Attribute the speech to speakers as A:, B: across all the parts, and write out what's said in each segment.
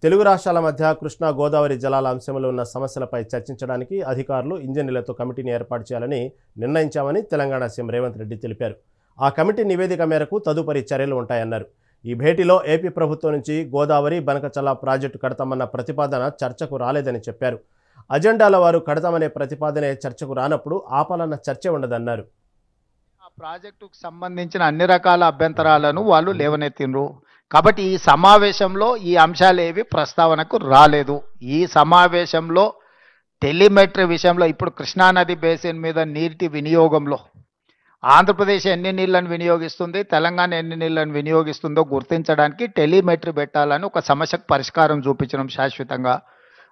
A: తెలుగు రాష్ట్రాల మధ్య కృష్ణా గోదావరి జలాల అంశంలో ఉన్న సమస్యలపై చర్చించడానికి అధికారులు ఇంజనీర్లతో కమిటీని ఏర్పాటు చేయాలని నిర్ణయించామని తెలంగాణ సీఎం రేవంత్ రెడ్డి తెలిపారు. ఆ కమిటీ నివేదిక మేరకు తదుపరి చర్యలు ఉంటాయన్నారు. ఈ భేటీలో ఏపీ ప్రభుత్వం నుంచి గోదావరి బనకచల్ల ప్రాజెక్టు కడతామన్న ప్రతిపాదన చర్చకు రాలేదని చెప్పారు. అజెండాల వారు కడతామనే ప్రతిపాదనే చర్చకు రానప్పుడు ఆపాలన్న చర్చ ఉండదన్నారు.
B: ఆ ప్రాజెక్టుకు సంబంధించిన అన్ని రకాల అభ్యంతరాలను వాళ్ళు లేవనెత్తిండ్రు. కాబట్టి ఈ సమావేశంలో ఈ అంశాలు ఏవి ప్రస్తావనకు రాలేదు. ఈ సమావేశంలో టెలిమెట్రీ విషయంలో ఇప్పుడు కృష్ణానది బేసిన్ మీద నీటి వినియోగంలో ఆంధ్రప్రదేశ్ ఎన్ని నీళ్లను వినియోగిస్తుంది, తెలంగాణ ఎన్ని నీళ్లను వినియోగిస్తుందో గుర్తించడానికి టెలిమెట్రీ పెట్టాలని ఒక సమస్యకు పరిష్కారం చూపించడం శాశ్వతంగా.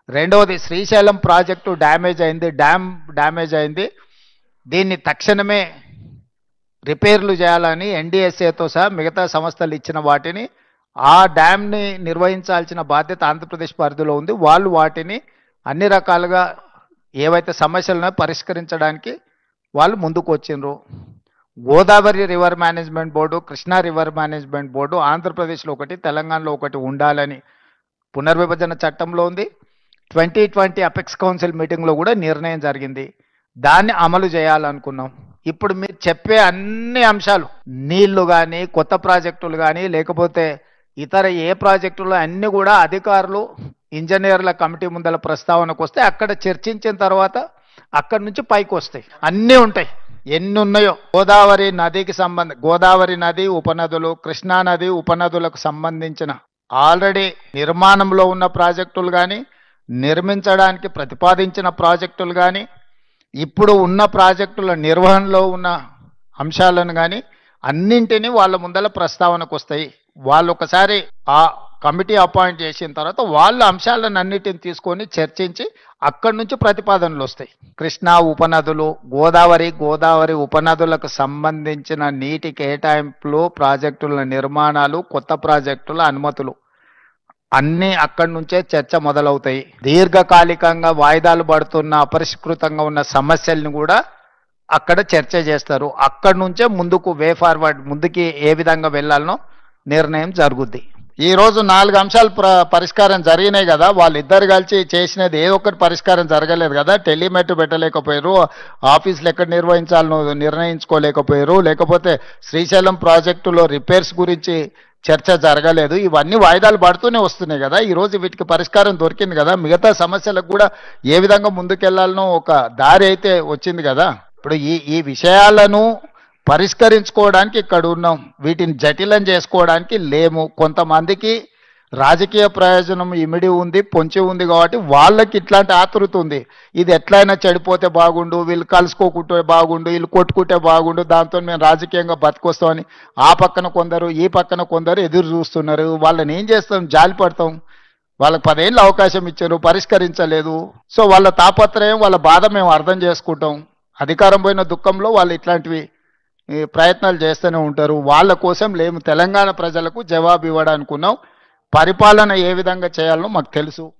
B: రెండవది, శ్రీశైలం ప్రాజెక్టు డ్యామ్ డ్యామేజ్ అయింది, దీన్ని తక్షణమే రిపేర్లు చేయాలని ఎన్డీఎస్ఏతో సహా మిగతా సంస్థలు ఇచ్చిన వాటిని ఆ డ్యామ్ని నిర్వహించాల్సిన బాధ్యత ఆంధ్రప్రదేశ్ పరిధిలో ఉంది. వాళ్ళు వాటిని అన్ని రకాలుగా ఏవైతే సమస్యలను పరిష్కరించడానికి వాళ్ళు ముందుకు వచ్చిండ్రు. Godavari river management board, Krishna river management board ఆంధ్రప్రదేశ్లో ఒకటి, తెలంగాణలో ఒకటి ఉండాలని పునర్విభజన చట్టంలో ఉంది. 2020 అపెక్స్ కౌన్సిల్ మీటింగ్లో కూడా నిర్ణయం జరిగింది. దాన్ని అమలు చేయాలనుకున్నాం. ఇప్పుడు మీరు చెప్పే అన్ని అంశాలు, నీళ్లు కానీ, కొత్త ప్రాజెక్టులు కానీ, లేకపోతే ఇతర ఏ ప్రాజెక్టులు అన్నీ కూడా అధికారులు ఇంజనీర్ల కమిటీ ముందల ప్రస్తావనకు వస్తే అక్కడ చర్చించిన తర్వాత అక్కడి నుంచి పైకి వస్తాయి. అన్నీ ఉంటాయి, ఎన్ని ఉన్నాయో. గోదావరి నది ఉపనదులు, కృష్ణా నది ఉపనదులకు సంబంధించిన ఆల్రెడీ నిర్మాణంలో ఉన్న ప్రాజెక్టులు కానీ, నిర్మించడానికి ప్రతిపాదించిన ప్రాజెక్టులు కానీ, ఇప్పుడు ఉన్న ప్రాజెక్టుల నిర్వహణలో ఉన్న అంశాలను కానీ అన్నింటినీ వాళ్ళ ముందల ప్రస్తావనకు వస్తాయి. వాళ్ళు ఒకసారి ఆ కమిటీ అపాయింట్ చేసిన తర్వాత వాళ్ళ అంశాలను అన్నిటిని తీసుకొని చర్చించి అక్కడి నుంచి ప్రతిపాదనలు వస్తాయి. కృష్ణా ఉపనదులు, గోదావరి ఉపనదులకు సంబంధించిన నీటి కేటాయింపులు, ప్రాజెక్టుల నిర్మాణాలు, కొత్త ప్రాజెక్టుల అనుమతులు అన్నీ అక్కడి నుంచే చర్చ మొదలవుతాయి. దీర్ఘకాలికంగా వాయిదాలు పడుతున్న, అపరిష్కృతంగా ఉన్న సమస్యల్ని కూడా అక్కడ చర్చ చేస్తారు. అక్కడి నుంచే ముందుకు ముందుకి ఏ విధంగా వెళ్ళాలనో నిర్ణయం జరుగుద్ది. ఈరోజు 4 అంశాలు పరిష్కారం జరిగినాయి కదా. వాళ్ళిద్దరు కలిసి చేసినది ఏ ఒక్కటి పరిష్కారం జరగలేదు కదా. టెలిమెట్రీ పెట్టలేకపోయారు, ఆఫీసులు ఎక్కడ నిర్వహించాలనో నిర్ణయించుకోలేకపోయారు, లేకపోతే శ్రీశైలం ప్రాజెక్టులో రిపేర్స్ గురించి చర్చ జరగలేదు. ఇవన్నీ వాయిదాలు పడుతూనే వస్తున్నాయి కదా. ఈరోజు వీటికి పరిష్కారం దొరికింది కదా. మిగతా సమస్యలకు కూడా ఏ విధంగా ముందుకెళ్లాలనో ఒక దారి అయితే వచ్చింది కదా. ఇప్పుడు ఈ విషయాలను పరిష్కరించుకోవడానికి ఇక్కడ ఉన్నాం, వీటిని జటిలం చేసుకోవడానికి లేము. కొంతమందికి రాజకీయ ప్రయోజనం ఇమిడి ఉంది, పొంచి ఉంది కాబట్టి వాళ్ళకి ఇట్లాంటి ఆతృత ఉంది. ఇది ఎట్లయినా చెడిపోతే బాగుండు, వీళ్ళు కలుసుకోకుంటే బాగుండు, వీళ్ళు కొట్టుకుంటే బాగుండు, దాంతో మేము రాజకీయంగా బతికొస్తామని ఆ పక్కన కొందరు, ఈ పక్కన కొందరు ఎదురు చూస్తున్నారు. వాళ్ళని ఏం చేస్తాం, జాలి పడతాం. వాళ్ళకి 10 ఏళ్ళు అవకాశం ఇచ్చారు, పరిష్కరించలేదు. సో వాళ్ళ తాపత్రయం, వాళ్ళ బాధ మేము అర్థం చేసుకుంటాం. అధికారం పోయిన దుఃఖంలో వాళ్ళు ఇట్లాంటివి ప్రయత్నాలు చేస్తూనే ఉంటారు. వాళ్ళ కోసం లేము, తెలంగాణ ప్రజలకు జవాబు ఇవ్వడానుకున్నాం. పరిపాలన ఏ విధంగా చేయాలనో మాకు తెలుసు.